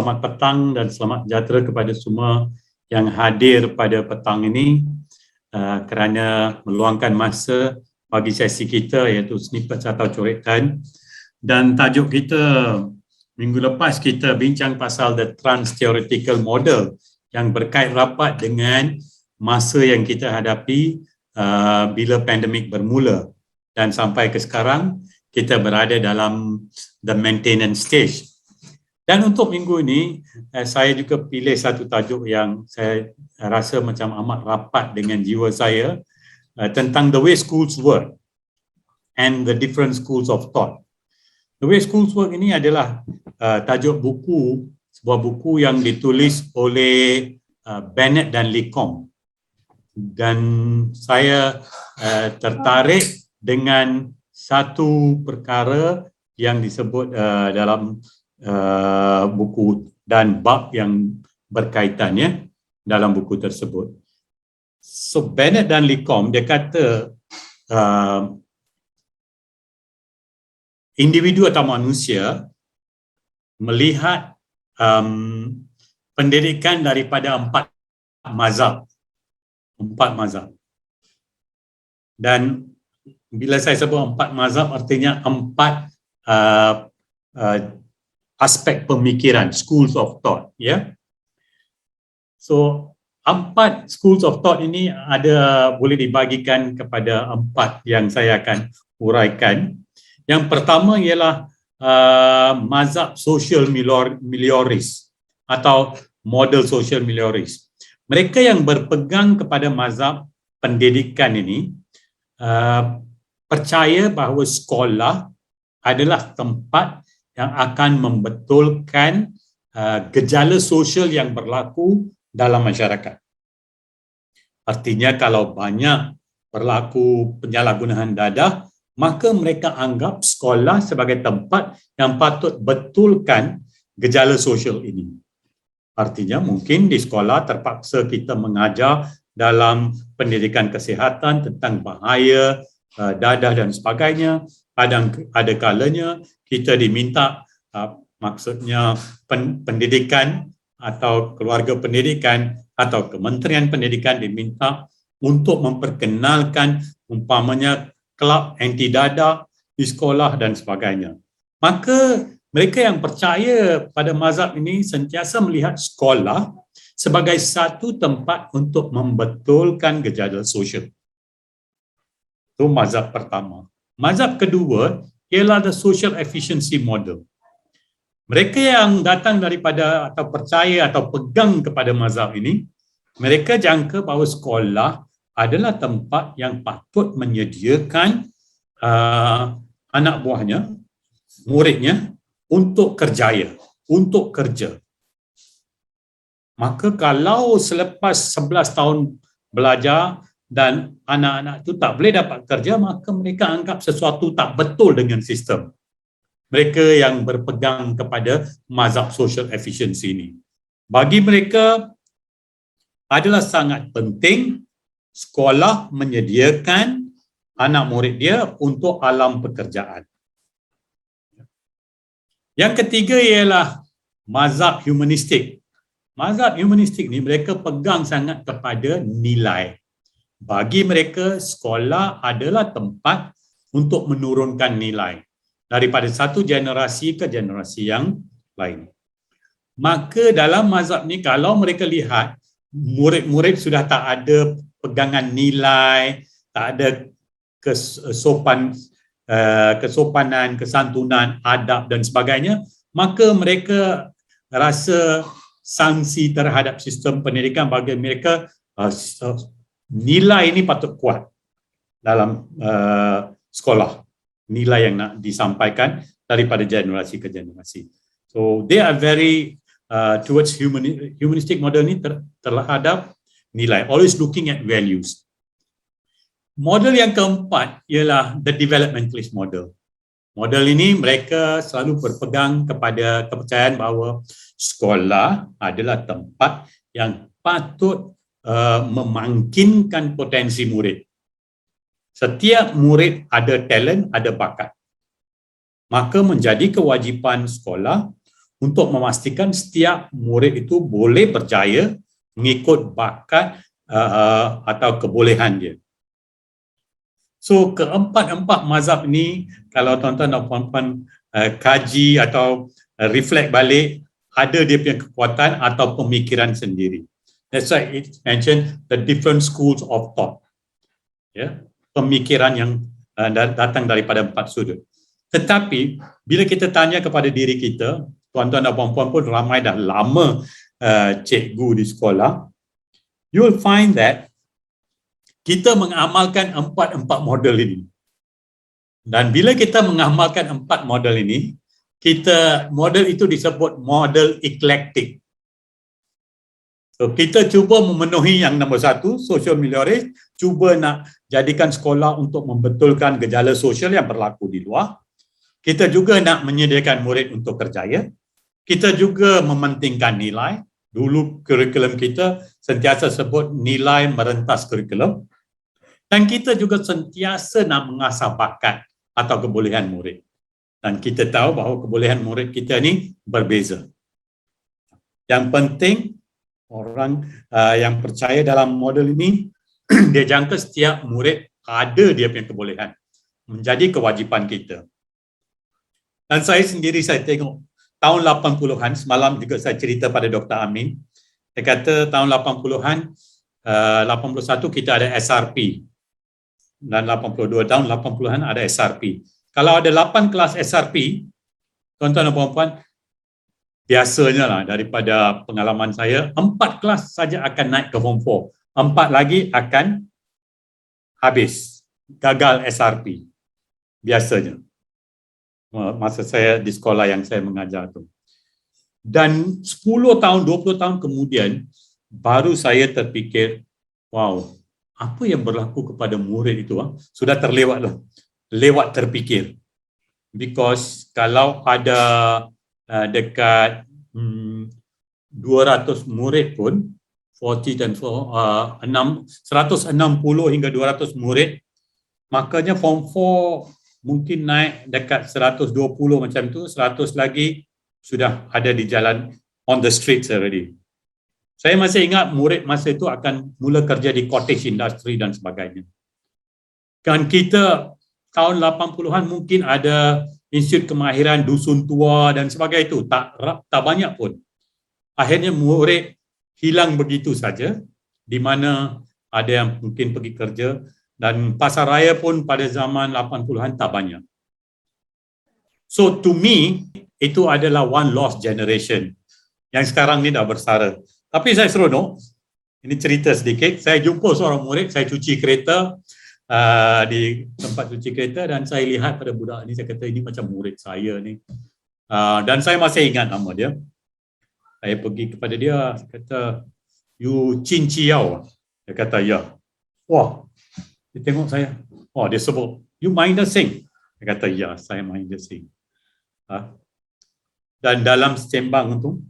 selamat petang dan selamat sejahtera kepada semua yang hadir pada petang ini kerana meluangkan masa bagi sesi kita iaitu snippets atau coretan. Dan tajuk kita minggu lepas kita bincang pasal the trans-theoretical model yang berkait rapat dengan masa yang kita hadapi bila pandemik bermula dan sampai ke sekarang kita berada dalam the maintenance stage. Dan untuk minggu ini, saya juga pilih satu tajuk yang saya rasa macam amat rapat dengan jiwa saya tentang the way schools work and the different schools of thought. The way schools work ini adalah tajuk buku, sebuah buku yang ditulis oleh Bennett dan LeCombe. Dan saya tertarik dengan satu perkara yang disebut dalam buku dan bab yang berkaitannya dalam buku tersebut. So Bennett dan LeCombe dia kata individu atau manusia melihat pendidikan daripada empat mazhab. Dan bila saya sebut empat mazhab artinya empat aspek pemikiran, schools of thought, ya. So empat schools of thought ini boleh dibagikan kepada empat yang saya akan uraikan. Yang pertama ialah mazhab social melioris atau model social melioris. Mereka yang berpegang kepada mazhab pendidikan ini percaya bahawa sekolah adalah tempat yang akan membetulkan gejala sosial yang berlaku dalam masyarakat. Artinya kalau banyak berlaku penyalahgunaan dadah, maka mereka anggap sekolah sebagai tempat yang patut betulkan gejala sosial ini. Artinya mungkin di sekolah terpaksa kita mengajar dalam pendidikan kesihatan tentang bahaya dadah dan sebagainya. Ada kalanya kita diminta maksudnya pendidikan atau keluarga pendidikan atau Kementerian Pendidikan diminta untuk memperkenalkan umpamanya kelab anti dadah di sekolah dan sebagainya. Maka mereka yang percaya pada mazhab ini sentiasa melihat sekolah sebagai satu tempat untuk membetulkan gejala sosial. Itu mazhab pertama. Mazhab kedua ialah the social efficiency model. Mereka yang datang daripada atau percaya atau pegang kepada mazhab ini, mereka jangka bahawa sekolah adalah tempat yang patut menyediakan anak buahnya, muridnya untuk kerjaya, untuk kerja. Maka kalau selepas 11 tahun belajar dan anak-anak itu tak boleh dapat kerja, maka mereka anggap sesuatu tak betul dengan sistem. Mereka yang berpegang kepada mazhab social efficiency ini. Bagi mereka adalah sangat penting sekolah menyediakan anak murid dia untuk alam pekerjaan. Yang ketiga ialah mazhab humanistik. Mazhab humanistik ni mereka pegang sangat kepada nilai. Bagi mereka, sekolah adalah tempat untuk menurunkan nilai daripada satu generasi ke generasi yang lain. Maka dalam mazhab ni, kalau mereka lihat murid-murid sudah tak ada pegangan nilai, tak ada kesopanan, kesantunan, adab dan sebagainya, maka mereka rasa sanksi terhadap sistem pendidikan bagi mereka nilai ini patut kuat dalam sekolah. Nilai yang nak disampaikan daripada generasi ke generasi. So they are very towards humanistic model ni terhadap nilai, always looking at values. Model yang keempat ialah the developmentalist model. Model ini mereka selalu berpegang kepada kepercayaan bahawa sekolah adalah tempat yang patut memangkinkan potensi murid. Setiap murid ada talent, ada bakat. Maka menjadi kewajipan sekolah untuk memastikan setiap murid itu boleh berjaya mengikut bakat atau kebolehan dia. So keempat-empat mazhab ini, kalau tuan-tuan dan puan-puan kaji atau reflect balik, ada dia punya kekuatan atau pemikiran sendiri. That's why it mentioned the different schools of thought. Ya, pemikiran yang datang daripada empat sudut. Tetapi bila kita tanya kepada diri kita, tuan-tuan dan puan-puan pun ramai dah lama cikgu di sekolah, you will find that kita mengamalkan empat model ini. Dan bila kita mengamalkan empat model ini, model itu disebut model eklektik. So, kita cuba memenuhi yang nombor satu, social melioris, cuba nak jadikan sekolah untuk membetulkan gejala sosial yang berlaku di luar. Kita juga nak menyediakan murid untuk kerjaya. Kita juga mementingkan nilai. Dulu kurikulum kita sentiasa sebut nilai merentas kurikulum. Dan kita juga sentiasa nak mengasah bakat atau kebolehan murid. Dan kita tahu bahawa kebolehan murid kita ni berbeza. Yang penting, orang yang percaya dalam model ini, dia jangka setiap murid ada dia punya kebolehan. Menjadi kewajipan kita. Dan saya sendiri, saya tengok tahun 80-an, semalam juga saya cerita pada Dr. Amin, dia kata tahun 80-an, 81 kita ada SRP. Dan 82 tahun 80-an ada SRP. Kalau ada 8 kelas SRP, tuan-tuan dan puan-puan, biasanya lah daripada pengalaman saya, 4 kelas saja akan naik ke form 4. 4 lagi akan habis, gagal SRP. Biasanya. Masa saya di sekolah yang saya mengajar tu. Dan 10 tahun, 20 tahun kemudian, baru saya terfikir, wow, apa yang berlaku kepada murid itu sudah terlewatlah, lewat terfikir. Because kalau ada dekat 200 murid pun, 40 dan 160 hingga 200 murid, makanya form 4 mungkin naik dekat 120 macam tu, 100 lagi sudah ada di jalan, on the streets already. Saya masih ingat murid masa itu akan mula kerja di cottage industry dan sebagainya. Kan kita tahun 80-an mungkin ada institut kemahiran dusun tua dan sebagainya itu, tak banyak pun. Akhirnya murid hilang begitu saja, di mana ada yang mungkin pergi kerja, dan pasar raya pun pada zaman 80-an tak banyak. So to me, itu adalah one lost generation yang sekarang ni dah bersara. Tapi saya seronok, ini cerita sedikit, saya jumpa seorang murid, saya cuci kereta di tempat cuci kereta dan saya lihat pada budak ni, saya kata ini macam murid saya ni. Dan saya masih ingat nama dia. Saya pergi kepada dia, saya kata, you Chin Chiao? Dia kata, ya. Wah, dia tengok saya, wah dia sebut, you Mahinda Singh? Dia kata, ya, saya Mahinda Singh. Dan dalam sembang tu,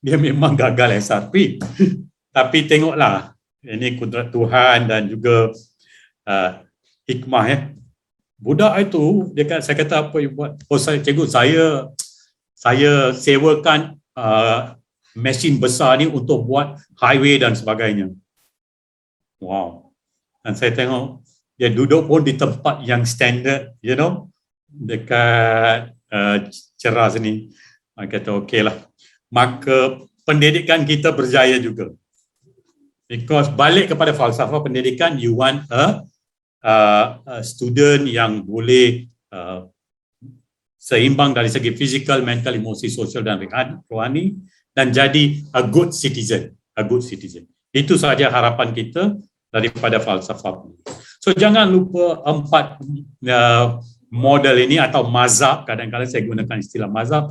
dia memang gagal SRP. Tapi tengoklah, ini kudrat Tuhan dan juga hikmah ya. Budak itu, saya kata apa you buat? Oh cikgu, saya sewakan mesin besar ni untuk buat highway dan sebagainya. Wow. Dan saya tengok, dia duduk pun di tempat yang standard, you know, dekat Cerah sini. Saya kata okey lah. Maka pendidikan kita berjaya juga. Because balik kepada falsafah pendidikan, you want a student yang boleh seimbang dari segi fizikal, mental, emosi, sosial dan rohani, dan jadi a good citizen. Itu sahaja harapan kita daripada falsafah. So jangan lupa 4 model ini atau mazhab, kadang-kadang saya gunakan istilah mazhab,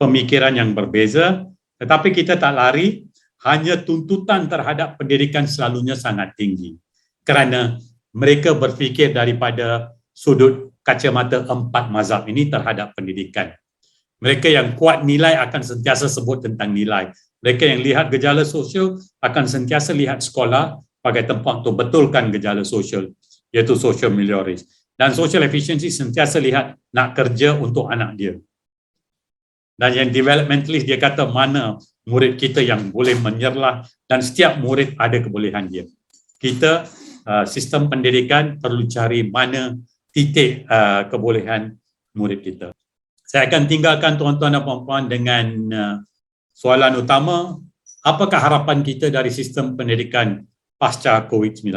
pemikiran yang berbeza, tetapi kita tak lari, hanya tuntutan terhadap pendidikan selalunya sangat tinggi. Kerana mereka berfikir daripada sudut kacamata 4 mazhab ini terhadap pendidikan. Mereka yang kuat nilai akan sentiasa sebut tentang nilai. Mereka yang lihat gejala sosial akan sentiasa lihat sekolah sebagai tempat untuk betulkan gejala sosial, iaitu social melioris. Dan social efficiency sentiasa lihat nak kerja untuk anak dia. Dan yang developmentalist dia kata mana murid kita yang boleh menyerlah dan setiap murid ada kebolehan dia. Kita sistem pendidikan perlu cari mana titik kebolehan murid kita. Saya akan tinggalkan tuan-tuan dan puan-puan dengan soalan utama, apakah harapan kita dari sistem pendidikan pasca COVID-19?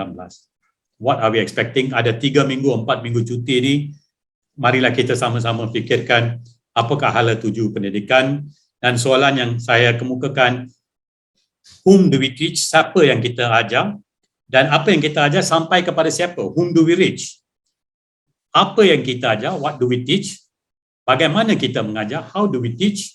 What are we expecting? Ada 3 minggu, 4 minggu cuti ni, marilah kita sama-sama fikirkan apakah hala tuju pendidikan. Dan soalan yang saya kemukakan, whom do we teach? Siapa yang kita ajar? Dan apa yang kita ajar sampai kepada siapa? Whom do we reach? Apa yang kita ajar? What do we teach? Bagaimana kita mengajar? How do we teach?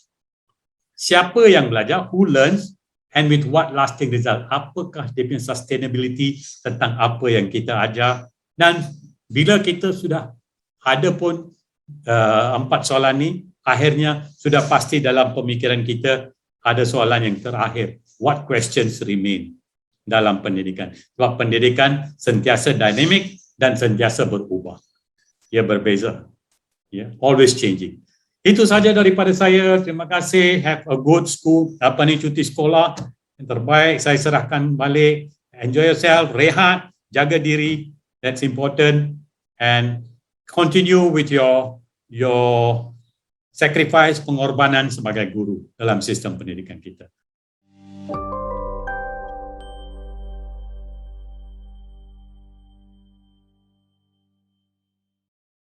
Siapa yang belajar? Who learns? And with what lasting result? Apakah dia punya sustainability tentang apa yang kita ajar? Dan bila kita sudah ada pun 4 soalan ni, akhirnya sudah pasti dalam pemikiran kita ada soalan yang terakhir. What questions remain dalam pendidikan? Sebab pendidikan sentiasa dinamik dan sentiasa berubah. Ia berbeza. Always changing. Itu saja daripada saya. Terima kasih. Have a good school. Cuti sekolah yang terbaik. Saya serahkan balik. Enjoy yourself. Rehat. Jaga diri. That's important. And continue with your sacrifice, pengorbanan sebagai guru dalam sistem pendidikan kita.